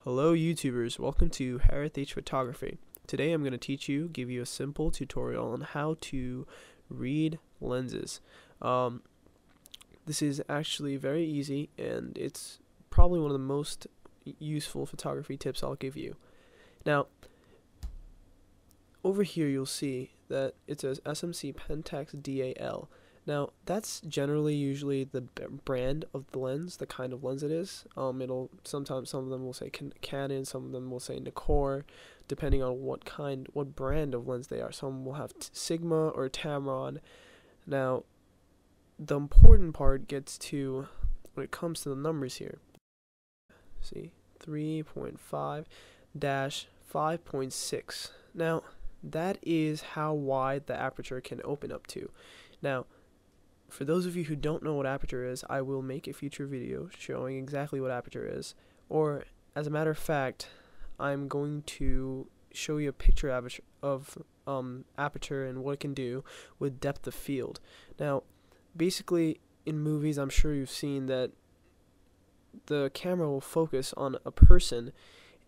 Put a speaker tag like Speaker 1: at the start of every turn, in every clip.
Speaker 1: Hello YouTubers, welcome to HarethHphotography. Today I'm going to give you a simple tutorial on how to read lenses. This is actually very easy and it's probably one of the most useful photography tips I'll give you. Now, over here you'll see that it says SMC Pentax DAL. Now, that's usually the brand of the lens, the kind of lens it is. Sometimes some of them will say Canon, some of them will say Nikkor, depending on what brand of lens they are. Some will have Sigma or Tamron. Now, the important part gets to when it comes to the numbers here. See, 3.5-5.6. Now, that is how wide the aperture can open up to. Now, for those of you who don't know what aperture is, I will make a future video showing exactly what aperture is. Or, as a matter of fact, I'm going to show you a picture of aperture and what it can do with depth of field. Now, basically, in movies, I'm sure you've seen that the camera will focus on a person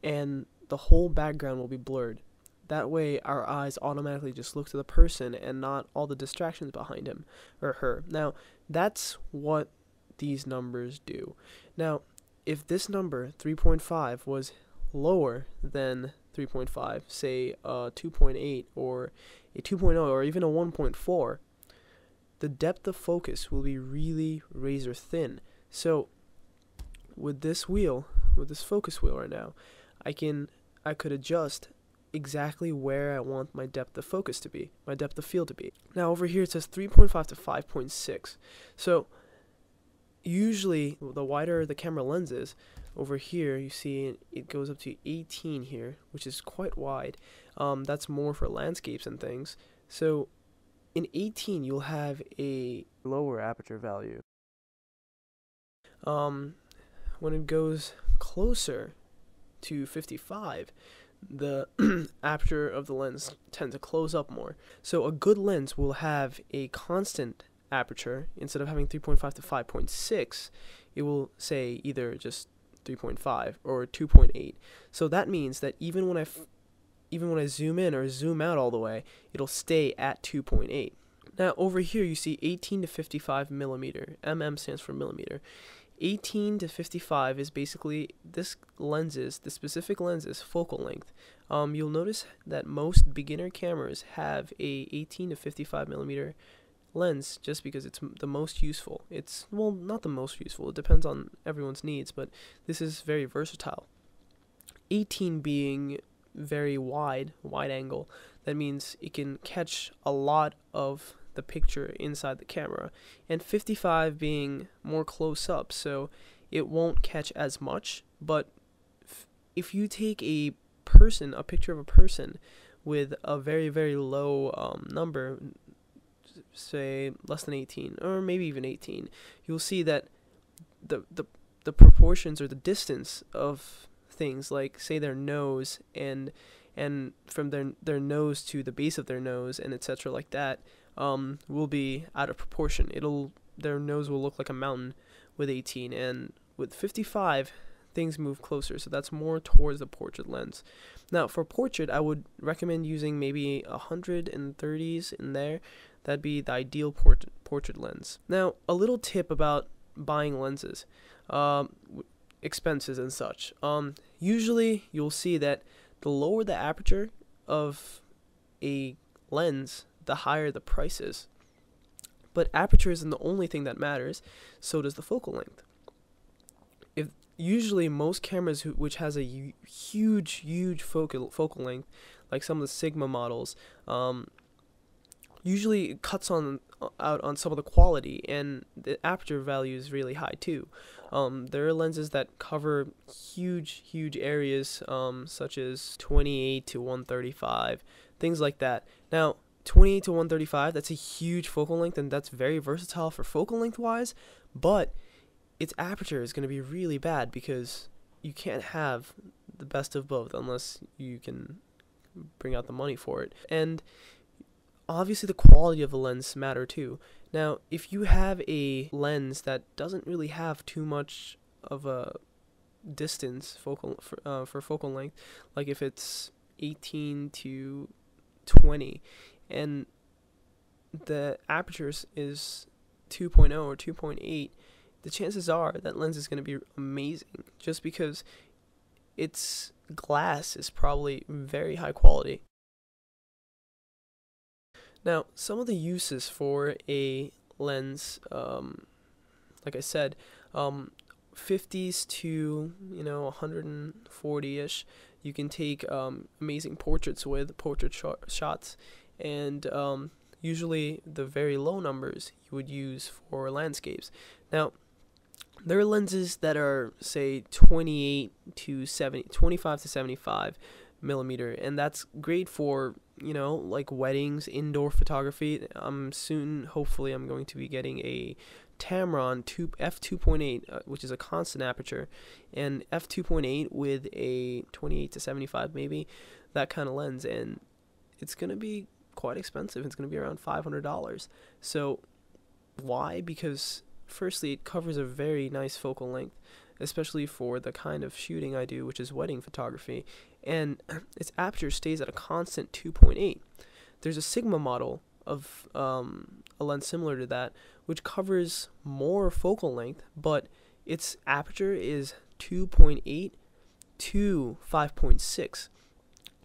Speaker 1: and the whole background will be blurred. That way, our eyes automatically just look to the person and not all the distractions behind him or her. Now, that's what these numbers do. Now, if this number, 3.5, was lower than 3.5, say 2.8 or a 2.0 or even a 1.4, the depth of focus will be really razor thin. So, with this focus wheel right now, I could adjust exactly where I want my depth of focus to be, my depth of field to be. Now over here it says 3.5 to 5.6. So usually the wider the camera lens is, over here you see it goes up to 18 here, which is quite wide. That's more for landscapes and things. So in 18 you'll have a lower aperture value. When it goes closer to 55, the aperture of the lens tends to close up more. So a good lens will have a constant aperture. Instead of having 3.5 to 5.6, it will say either just 3.5 or 2.8. So that means that even when I zoom in or zoom out all the way, it'll stay at 2.8. Now over here you see 18 to 55 millimeter. Mm stands for millimeter. 18 to 55 is basically the specific lens's focal length. You'll notice that most beginner cameras have a 18 to 55 millimeter lens just because it's the most useful. It's, well, not the most useful, it depends on everyone's needs, but this is very versatile. 18 being very wide angle, that means it can catch a lot of the picture inside the camera, and 55 being more close up, so it won't catch as much. But if you take a picture of a person with a very low number, say less than 18 or maybe even 18, you'll see that the proportions or the distance of things, like say their nose and from their nose to the base of their nose and etc. like that, will be out of proportion. Their nose will look like a mountain with 18, and with 55 things move closer, so that's more towards the portrait lens. Now for portrait, I would recommend using maybe 130s in there. That'd be the ideal portrait lens. Now a little tip about buying lenses, expenses and such. Usually you'll see that the lower the aperture of a lens, the higher the price is. But aperture isn't the only thing that matters, so does the focal length. Usually most cameras which has a huge focal length, like some of the Sigma models, usually it cuts out on some of the quality, and the aperture value is really high too. There are lenses that cover huge areas, such as 28 to 135, things like that. Now 28 to 135, that's a huge focal length, and that's very versatile for focal length wise, but its aperture is going to be really bad because you can't have the best of both unless you can bring out the money for it. And obviously the quality of the lens matter too. Now if you have a lens that doesn't really have too much of a distance for focal length, like if it's 18 to 20 and the aperture is 2.0 or 2.8, the chances are that lens is going to be amazing, just because its glass is probably very high quality. Now, some of the uses for a lens, like I said, 50s to 140ish, you can take amazing portraits with shots, and usually the very low numbers you would use for landscapes. Now, there are lenses that are, say, 25 to 75 millimeter, and that's great for like weddings, indoor photography. Hopefully I'm going to be getting a Tamron f2.8, which is a constant aperture, and f2.8 with a 28 to 75, maybe that kind of lens, and it's going to be quite expensive. It's going to be around $500. So why? Because firstly, it covers a very nice focal length, especially for the kind of shooting I do, which is wedding photography, and its aperture stays at a constant 2.8. There's a Sigma model of a lens similar to that, which covers more focal length, but its aperture is 2.8 to 5.6.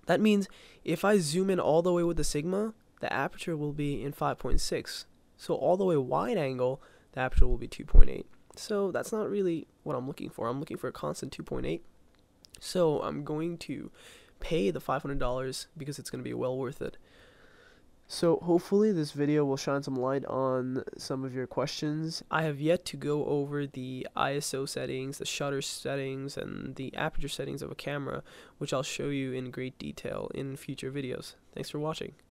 Speaker 1: That means if I zoom in all the way with the Sigma, the aperture will be in 5.6. So all the way wide angle, the aperture will be 2.8. So that's not really what I'm looking for. I'm looking for a constant 2.8. So I'm going to pay the $500 because it's going to be well worth it. So hopefully this video will shine some light on some of your questions. I have yet to go over the ISO settings, the shutter settings, and the aperture settings of a camera, which I'll show you in great detail in future videos. Thanks for watching.